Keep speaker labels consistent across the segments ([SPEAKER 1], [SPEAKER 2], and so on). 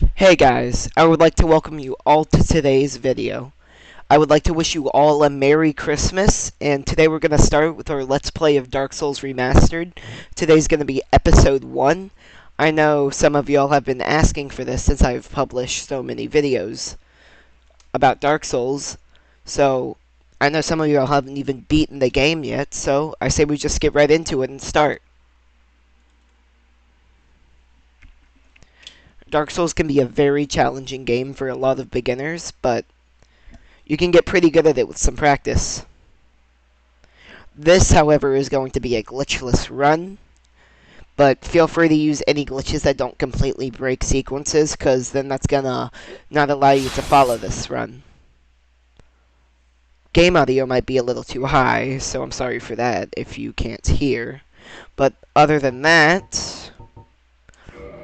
[SPEAKER 1] Hey guys, I would like to welcome you all to today's video. I would like to wish you all a Merry Christmas, and today we're going to start with our Let's Play of Dark Souls Remastered. Today's going to be Episode 1. I know some of y'all have been asking for this since I've published so many videos about Dark Souls, so I know some of y'all haven't even beaten the game yet, so I say we just get right into it and start. Dark Souls can be a very challenging game for a lot of beginners, but you can get pretty good at it with some practice. This, however, is going to be a glitchless run, but feel free to use any glitches that don't completely break sequences, because then that's gonna not allow you to follow this run. Game audio might be a little too high, so I'm sorry for that if you can't hear. But other than that,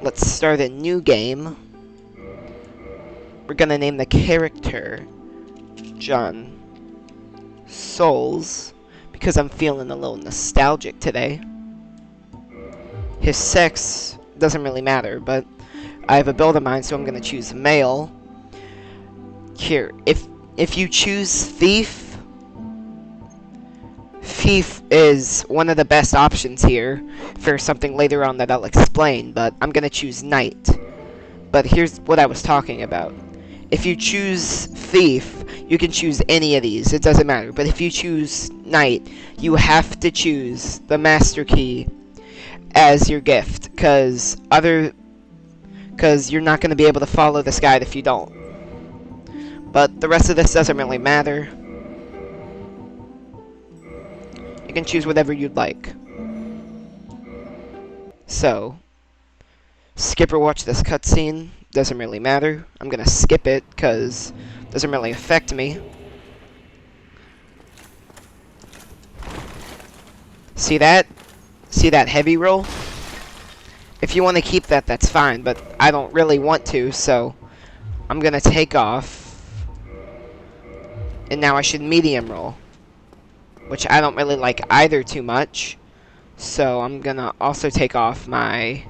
[SPEAKER 1] let's start a new game. We're gonna name the character John Souls because I'm feeling a little nostalgic today. His sex doesn't really matter, but I have a build in mind, so I'm gonna choose male. Here, if you choose Thief is one of the best options here for something later on that I'll explain, but I'm gonna choose Knight. But here's what I was talking about. If you choose Thief, you can choose any of these, it doesn't matter. But if you choose Knight, you have to choose the Master Key as your gift, because you're not gonna be able to follow this guide if you don't. But the rest of this doesn't really matter. You can choose whatever you'd like. So, skip or watch this cutscene, doesn't really matter. I'm gonna skip it, because it doesn't really affect me. See that? See that heavy roll? If you want to keep that, that's fine, but I don't really want to, so I'm gonna take off. And now I should medium roll, which I don't really like either too much. So I'm gonna also take off my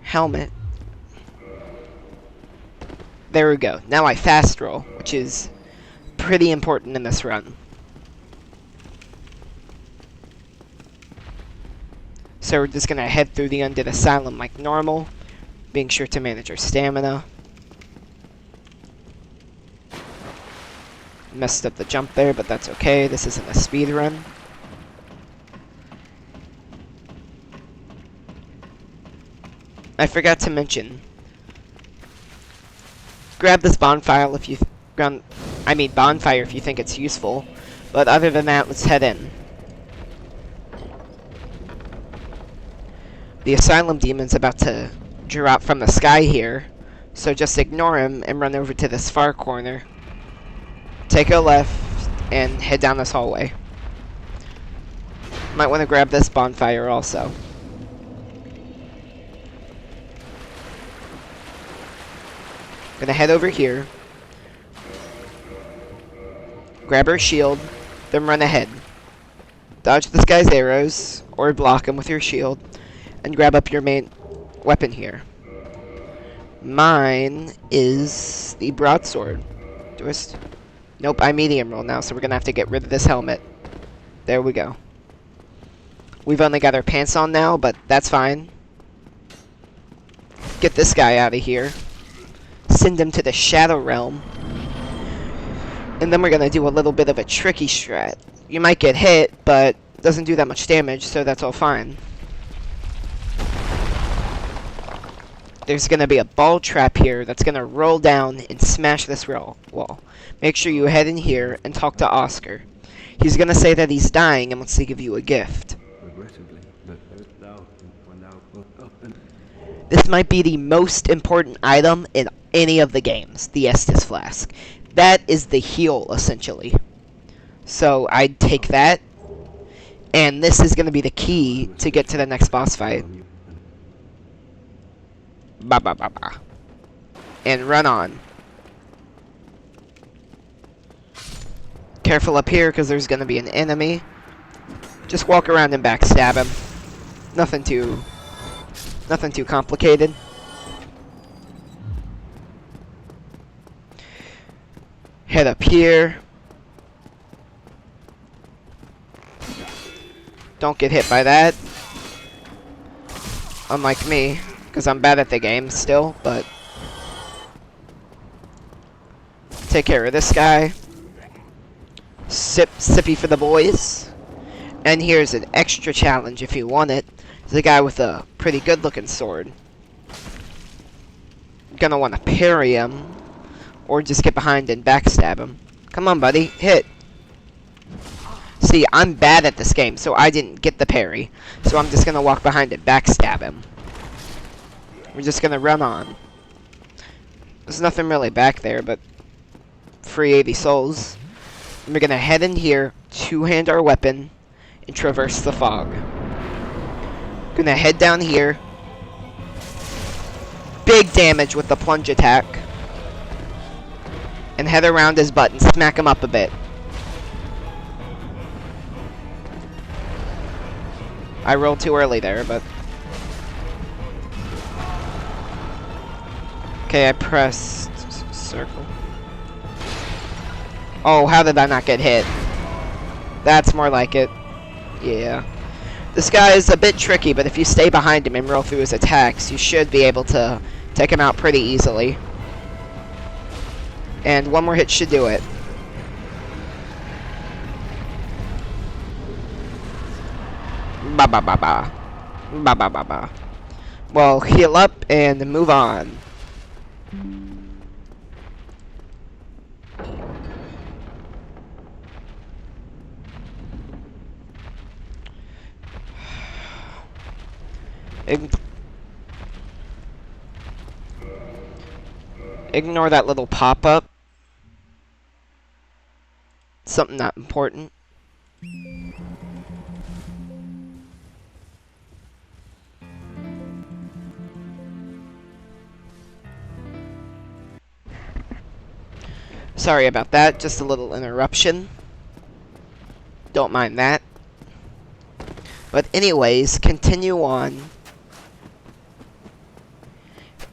[SPEAKER 1] helmet. There we go. Now I fast roll, which is pretty important in this run. So we're just gonna head through the Undead Asylum like normal, being sure to manage our stamina. Messed up the jump there, but that's okay. This isn't a speed run. I forgot to mention, grab this bonfire if you bonfire if you think it's useful. But other than that, let's head in. The asylum demon's about to drop from the sky here, so just ignore him and run over to this far corner. Take a left and head down this hallway. Might want to grab this bonfire also. Gonna head over here. Grab her shield, then run ahead. Dodge this guy's arrows, or block him with your shield, and grab up your main weapon here. Mine is the broadsword. Nope, I medium roll now, so we're gonna have to get rid of this helmet. There we go. We've only got our pants on now, but that's fine. Get this guy out of here. Send him to the Shadow Realm. And then we're gonna do a little bit of a tricky strat. You might get hit, but it doesn't do that much damage, so that's all fine. There's gonna be a ball trap here that's gonna roll down and smash this wall. Make sure you head in here and talk to Oscar. He's gonna say that he's dying and wants to give you a gift. This might be the most important item in any of the games, the Estus Flask. That is the heal, essentially. So I'd take that, and this is gonna be the key to get to the next boss fight. Ba ba ba ba. And run on. Careful up here, because there's gonna be an enemy. Just walk around and backstab him. Nothing too complicated. Head up here. Don't get hit by that. Unlike me, because I'm bad at the game still, but... Take care of this guy. Sippy for the boys. And here's an extra challenge if you want it. It's a guy with a pretty good looking sword. Gonna want to parry him. Or just get behind and backstab him. Come on, buddy. Hit. See, I'm bad at this game, so I didn't get the parry. So I'm just gonna walk behind and backstab him. We're just gonna run on. There's nothing really back there, but free 80 souls. And we're gonna head in here, two-hand our weapon, and traverse the fog. Gonna head down here. Big damage with the plunge attack. And head around his butt and smack him up a bit. I rolled too early there, but... Okay, I pressed circle. Oh, how did I not get hit? That's more like it. Yeah. This guy is a bit tricky, but if you stay behind him and roll through his attacks, you should be able to take him out pretty easily. And one more hit should do it. Ba ba ba ba. Ba ba ba ba. Well, heal up and move on. Ignore that little pop-up. Something not important. Sorry about that, just a little interruption. Don't mind that. But anyways, continue on.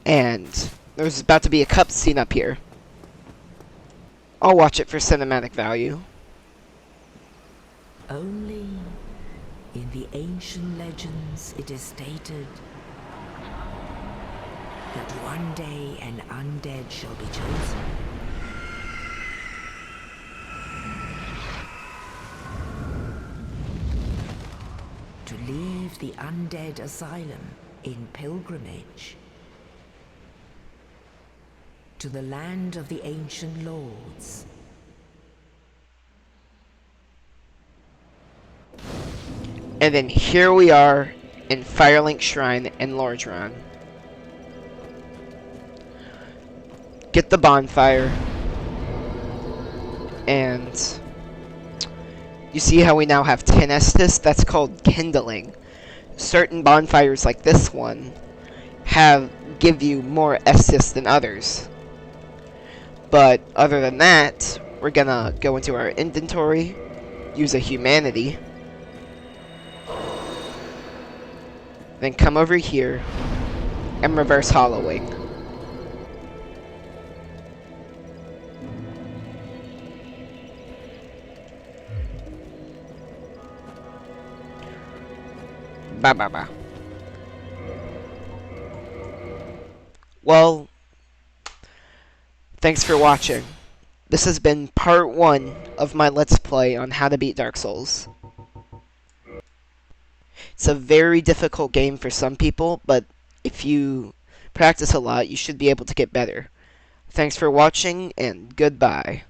[SPEAKER 1] And there's about to be a cutscene up here. I'll watch it for cinematic value.
[SPEAKER 2] Only in the ancient legends it is stated that one day an undead shall be chosen. To leave the Undead Asylum in pilgrimage to the land of the ancient lords.
[SPEAKER 1] And then here we are in Firelink Shrine in Lordran. Get the bonfire. And you see how we now have 10 Estus? That's called kindling. Certain bonfires like this one give you more Estus than others. But other than that, we're gonna go into our inventory, use a humanity, then come over here and reverse hollowing. Ba ba ba. Well, thanks for watching. This has been part 1 of my Let's Play on how to beat Dark Souls. It's a very difficult game for some people, but if you practice a lot, you should be able to get better. Thanks for watching, and goodbye.